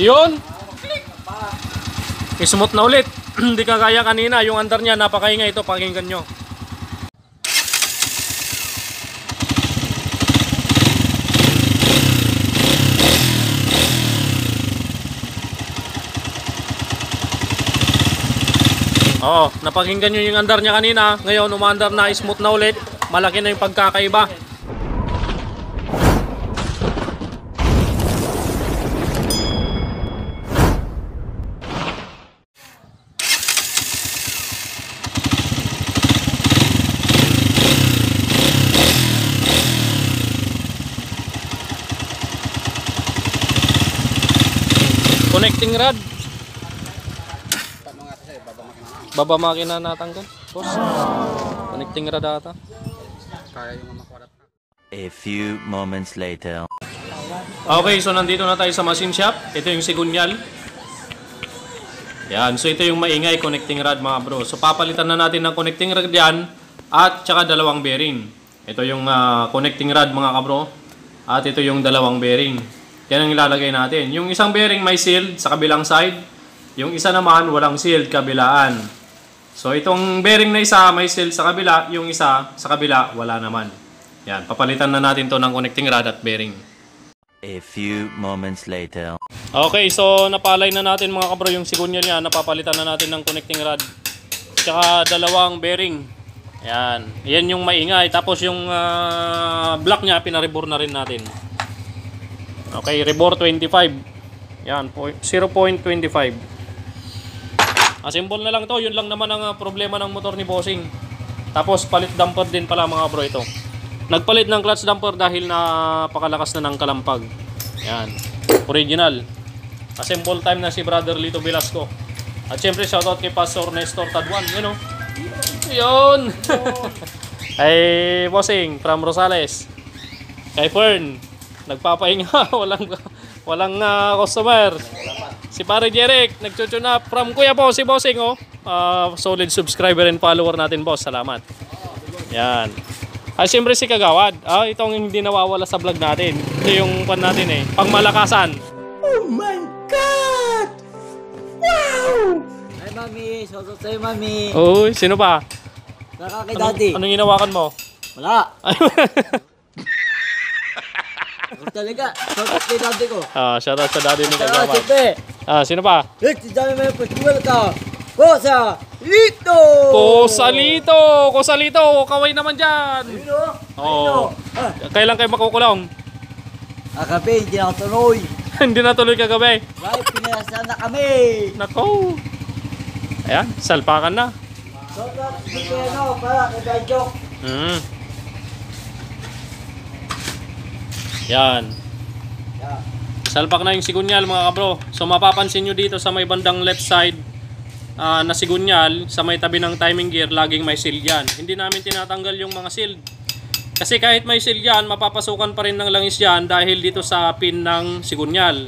Yun. Smooth na ulit. Hindi kagaya kanina. Yung andar niya napakaingay. Ito pakinggan nyo. Oo, napakinggan nyo yung andar niya kanina. Ngayon umaandar na, smooth na ulit. Malaki na yung pagkakaiba. Connecting rod. Baba makina natanggal. Boss. Connecting rod ata. Kaya yung makwarat. A few moments later. Okay, so nandito na tayo sa machine shop. Ito yung sigunyal. Yan, so ito yung maingay connecting rod mga bro. So papalitan na natin ng connecting rod yan at tsaka dalawang bearing. Ito yung connecting rod mga kabro. At ito yung dalawang bearing. Yan ang ilalagay natin. Yung isang bearing may sealed sa kabilang side. Yung isa naman walang sealed kabilaan. So itong bearing na isa may sealed sa kabila. Yung isa sa kabila wala naman. Yan, papalitan na natin to ng connecting rod at bearing. A few moments later. Okay, so napalay na natin mga kabro yung sigunyal niya. Napapalitan na natin ng connecting rod. Tsaka dalawang bearing. Yan, yan yung maingay. Tapos yung block niya pinaribor na rin natin. Okay, rebore 25. Yan, 0.25. Assemble na lang to. Yun lang naman ang problema ng motor ni Bossing. Tapos palit damper din pala mga bro ito. Nagpalit ng clutch damper dahil napakalakas na ng kalampag. Yan, original. Assemble time na si Brother Lito Velasco. At syempre shoutout kay Pastor Nestor Taduan. Yun o. Yun. Ay Bossing from Rosales. Kay Fern. Nagpapahinga, walang customer. Si Pare Jeric, nagchuchun up from Kuya po, si Bossing oh. Solid subscriber and follower natin boss, salamat. Yan. Ay siyempre si Kagawad. Itong hindi nawawala sa vlog natin. Ito yung pan natin eh, pangmalakasan. Oh my God! Wow! Ay mami, shoutout sa'yo mami. Uy, sino pa? Saka kay daddy. Anong hinawakan mo? Wala. Talaga, shoutout kay daddy ko. Shoutout sa daddy ni Shoutout Kagawad. siyempre. Sino pa? Si dami may festival ka. Kosalito! Kosalito! Kaway naman dyan! Oo. Kailan kayo makukulong? Kagabi, hindi na ako tuloy. Hindi na tuloy kagabi. Right, pinalasan na kami. Nako! Ayan, salpakan na. Shoutout kay para kay Dajok. Yan. Salpak na yung sigunyal mga kabro. So mapapansin nyo dito sa may bandang left side na sigunyal, sa may tabi ng timing gear, laging may seal yan. Hindi namin tinatanggal yung mga seal. Kasi kahit may seal yan, mapapasukan pa rin ng langis yan dahil dito sa pin ng sigunyal.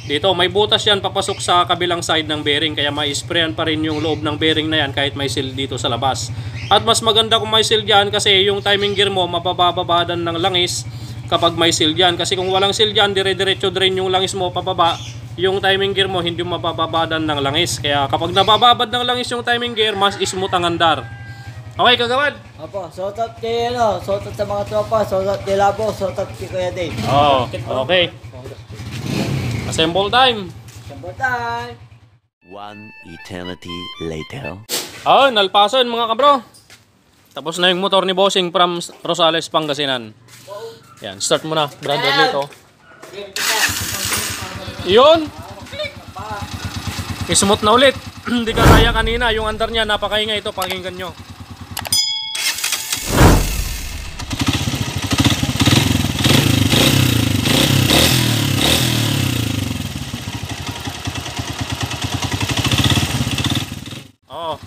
Dito may butas yan papasok sa kabilang side ng bearing, kaya may sprayan pa rin yung loob ng bearing na yan kahit may seal dito sa labas. At mas maganda kung may seal yan kasi yung timing gear mo mapabababadan ng langis kapag may seal dyan. Kasi kung walang seal dyan, dire-diretso drain yung langis mo pababa, yung timing gear mo hindi mabababadan ng langis. Kaya kapag nabababad ng langis yung timing gear, mas smooth ang andar. Okay, Kagawad? Opo, shoutout kay shoutout sa mga tropa, shoutout kay Labo, shoutout kay Kuya Dave. Okay. Assemble time. Assemble time. One eternity later. Nalpason mga kabro. Tapos na yung motor ni Bossing from Rosales, Pangasinan. Yan, start mo na, Brother Lito. Yun! Smooth na ulit. Hindi kagaya kanina, yung andar niya napakaingay. Ito, pakinggan nyo.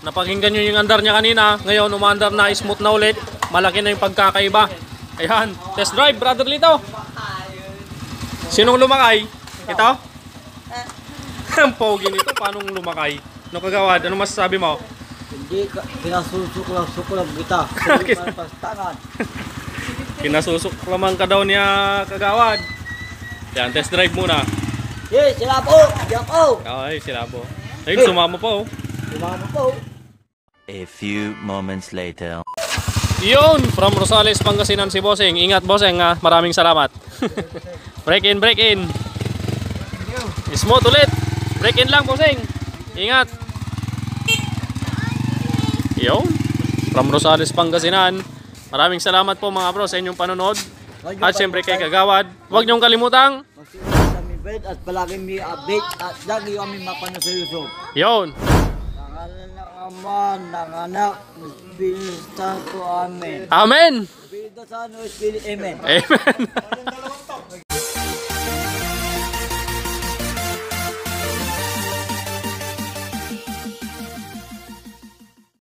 Napakinggan nyo yung andar niya kanina. Ngayon, umandar na, smooth na ulit. Malaki na yung pagkakaiba. Ayan, test drive, Brother Lito. Sinong lumakay? Ito? Ang pogi nito, paano lumakay? No, Kagawad, ano masasabi mo? Hindi, kinasusukulang kita. Kinasusuklaman ka daw niya, Kagawad. Yan, test drive muna. Yes, sila po. Diyan po. Okay, sila po. Ayun, sumama po. Sumama po. A few moments later. Yun, from Rosales, Pangasinan si Bossing. Ingat, Bossing, ha. Maraming salamat. Break in, break in. Smooth ulit. Break in lang, Bossing. Ingat. Yun, from Rosales, Pangasinan. Maraming salamat po mga bro sa inyong panonood. At syempre kay Kagawad. Huwag niyong kalimutang. Mag-subscribe sa aming page at palaging may update at lagi kami mapanood sa YouTube. Yun. Nangalan ng Ama, ng Anak, ng Espiritu Santo. Amen. Amen. Espiritu Santo, Espiritu. Amen. Amen.